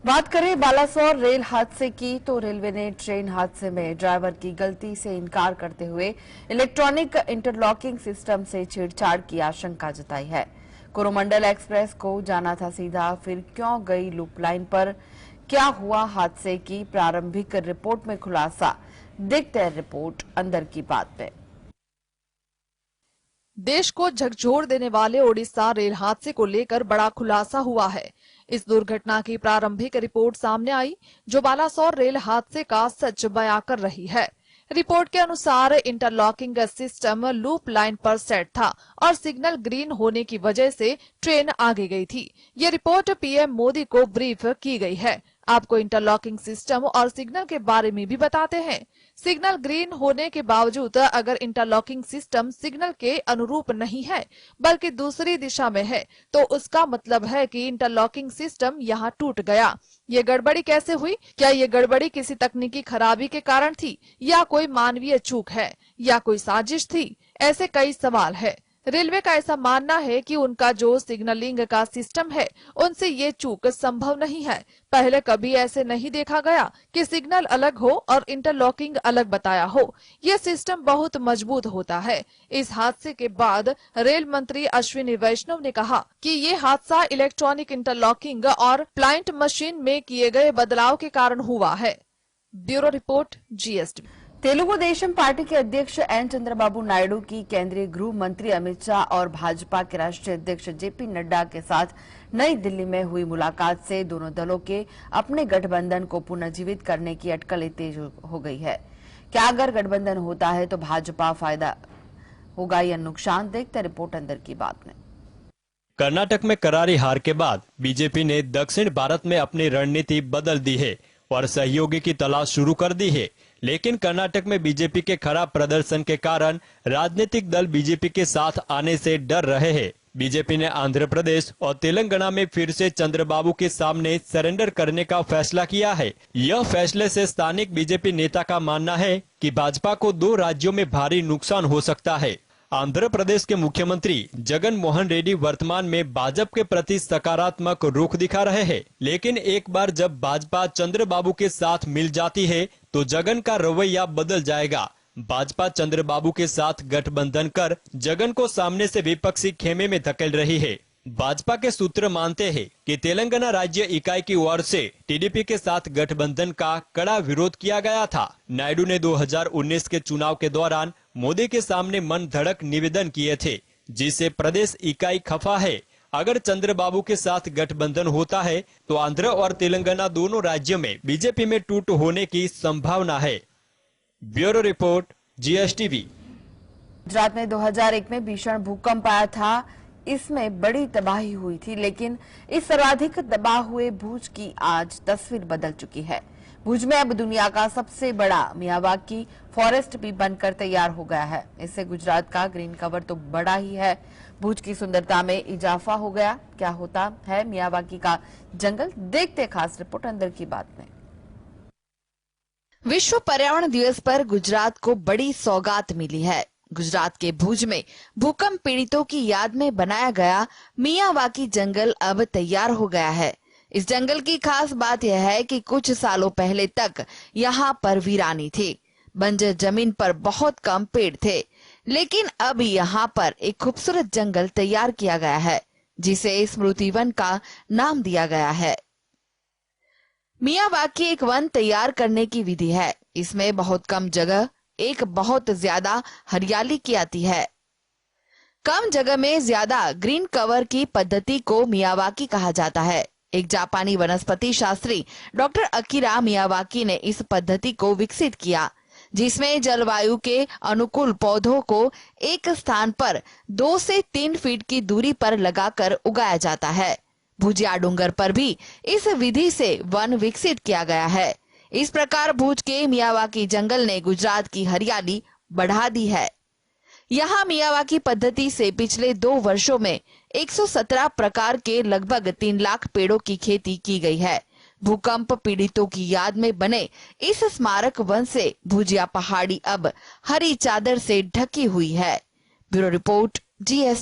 बात करें बालासोर रेल हादसे की तो रेलवे ने ट्रेन हादसे में ड्राइवर की गलती से इनकार करते हुए इलेक्ट्रॉनिक इंटरलॉकिंग सिस्टम से छेड़छाड़ की आशंका जताई है। कोरोमंडल एक्सप्रेस को जाना था सीधा, फिर क्यों गई लूप लाइन पर? क्या हुआ हादसे की प्रारंभिक रिपोर्ट में खुलासा? देखते हैं रिपोर्ट अंदर की बात में। देश को झकझोर देने वाले ओडिशा रेल हादसे को लेकर बड़ा खुलासा हुआ है। इस दुर्घटना की प्रारंभिक रिपोर्ट सामने आई, जो बालासोर रेल हादसे का सच बयां कर रही है। रिपोर्ट के अनुसार इंटरलॉकिंग सिस्टम लूप लाइन पर सेट था और सिग्नल ग्रीन होने की वजह से ट्रेन आगे गई थी। ये रिपोर्ट पीएम मोदी को ब्रीफ की गई है। आपको इंटरलॉकिंग सिस्टम और सिग्नल के बारे में भी बताते हैं। सिग्नल ग्रीन होने के बावजूद अगर इंटरलॉकिंग सिस्टम सिग्नल के अनुरूप नहीं है बल्कि दूसरी दिशा में है, तो उसका मतलब है कि इंटरलॉकिंग सिस्टम यहाँ टूट गया। ये गड़बड़ी कैसे हुई? क्या ये गड़बड़ी किसी तकनीकी खराबी के कारण थी, या कोई मानवीय चूक है, या कोई साजिश थी? ऐसे कई सवाल है। रेलवे का ऐसा मानना है कि उनका जो सिग्नलिंग का सिस्टम है, उनसे ये चूक संभव नहीं है। पहले कभी ऐसे नहीं देखा गया कि सिग्नल अलग हो और इंटरलॉकिंग अलग बताया हो। ये सिस्टम बहुत मजबूत होता है। इस हादसे के बाद रेल मंत्री अश्विनी वैष्णव ने कहा कि ये हादसा इलेक्ट्रॉनिक इंटरलॉकिंग और प्लांट मशीन में किए गए बदलाव के कारण हुआ है। Bureau report, GST. Telugu Desam party के अध्यक्ष एन चंद्रबाबू नायडू की केंद्रीय गृह मंत्री अमित शाह और भाजपा के राष्ट्रीय अध्यक्ष जेपी नड्डा के साथ नई दिल्ली में हुई मुलाकात से दोनों दलों के अपने गठबंधन को पुनर्जीवित करने की अटकलें तेज हो गई है। क्या अगर गठबंधन होता है तो भाजपा फायदा होगा या नुकसान? देखते रिपोर्ट अंदर की बात में। कर्नाटक में करारी हार के बाद बीजेपी ने दक्षिण भारत में अपनी रणनीति बदल दी है और सहयोगी की तलाश शुरू कर दी है। लेकिन कर्नाटक में बीजेपी के खराब प्रदर्शन के कारण राजनीतिक दल बीजेपी के साथ आने से डर रहे हैं। बीजेपी ने आंध्र प्रदेश और तेलंगाना में फिर से चंद्रबाबू के सामने सरेंडर करने का फैसला किया है। यह फैसले से स्थानिक बीजेपी नेता का मानना है कि भाजपा को 2 राज्यों में भारी नुकसान हो सकता है। आंध्र प्रदेश के मुख्यमंत्री जगन मोहन रेड्डी वर्तमान में भाजपा के प्रति सकारात्मक रुख दिखा रहे हैं, लेकिन एक बार जब भाजपा चंद्रबाबू के साथ मिल जाती है तो जगन का रवैया बदल जाएगा। भाजपा चंद्रबाबू के साथ गठबंधन कर जगन को सामने से विपक्षी खेमे में धकेल रही है। भाजपा के सूत्र मानते हैं कि तेलंगाना राज्य इकाई की ओर से टीडीपी के साथ गठबंधन का कड़ा विरोध किया गया था। नायडू ने 2019 के चुनाव के दौरान मोदी के सामने मन धड़क निवेदन किए थे, जिससे प्रदेश इकाई खफा है। अगर चंद्रबाबू के साथ गठबंधन होता है तो आंध्र और तेलंगाना दोनों राज्यों में बीजेपी में टूट होने की संभावना है। Bureau report, GSTV. गुजरात में 2001 में भीषण भूकंप आया था। इसमें बड़ी तबाही हुई थी, लेकिन इस सर्वाधिक तबाह हुए भुज की आज तस्वीर बदल चुकी है। भुज में अब दुनिया का सबसे बड़ा मियावाकी फॉरेस्ट भी बनकर तैयार हो गया है। इससे गुजरात का ग्रीन कवर तो बड़ा ही है, भुज की सुंदरता में इजाफा हो गया। क्या होता है मियावाकी का जंगल? देखते खास रिपोर्ट अंदर की बात में। विश्व पर्यावरण दिवस पर गुजरात को बड़ी सौगात मिली है। गुजरात के भुज में भूकंप पीड़ितों की याद में बनाया गया मियावाकी जंगल अब तैयार हो गया है। इस जंगल की खास बात यह है कि कुछ सालों पहले तक यहाँ पर वीरानी थी। बंजर जमीन पर बहुत कम पेड़ थे, लेकिन अब यहाँ पर एक खूबसूरत जंगल तैयार किया गया है, जिसे स्मृति वन का नाम दिया गया है। मियावाकी एक वन तैयार करने की विधि है। इसमें बहुत कम जगह एक बहुत ज्यादा हरियाली की आती है। कम जगह में ज्यादा ग्रीन कवर की पद्धति को मियावाकी कहा जाता है। एक जापानी वनस्पति शास्त्री डॉक्टर अकीरा मियावाकी ने इस पद्धति को विकसित किया, जिसमें जलवायु के अनुकूल पौधों को एक स्थान पर 2 से 3 फीट की दूरी पर लगाकर उगाया जाता है। भुजिया डूंगर पर भी इस विधि से वन विकसित किया गया है। इस प्रकार भुज के मियावाकी जंगल ने गुजरात की हरियाली बढ़ा दी है। यहाँ मियावाकी पद्धति से पिछले 2 वर्षों में 117 प्रकार के लगभग 3 लाख पेड़ों की खेती की गई है। भूकंप पीड़ितों की याद में बने इस स्मारक वन से भुजिया पहाड़ी अब हरी चादर से ढकी हुई है। Bureau report, GS.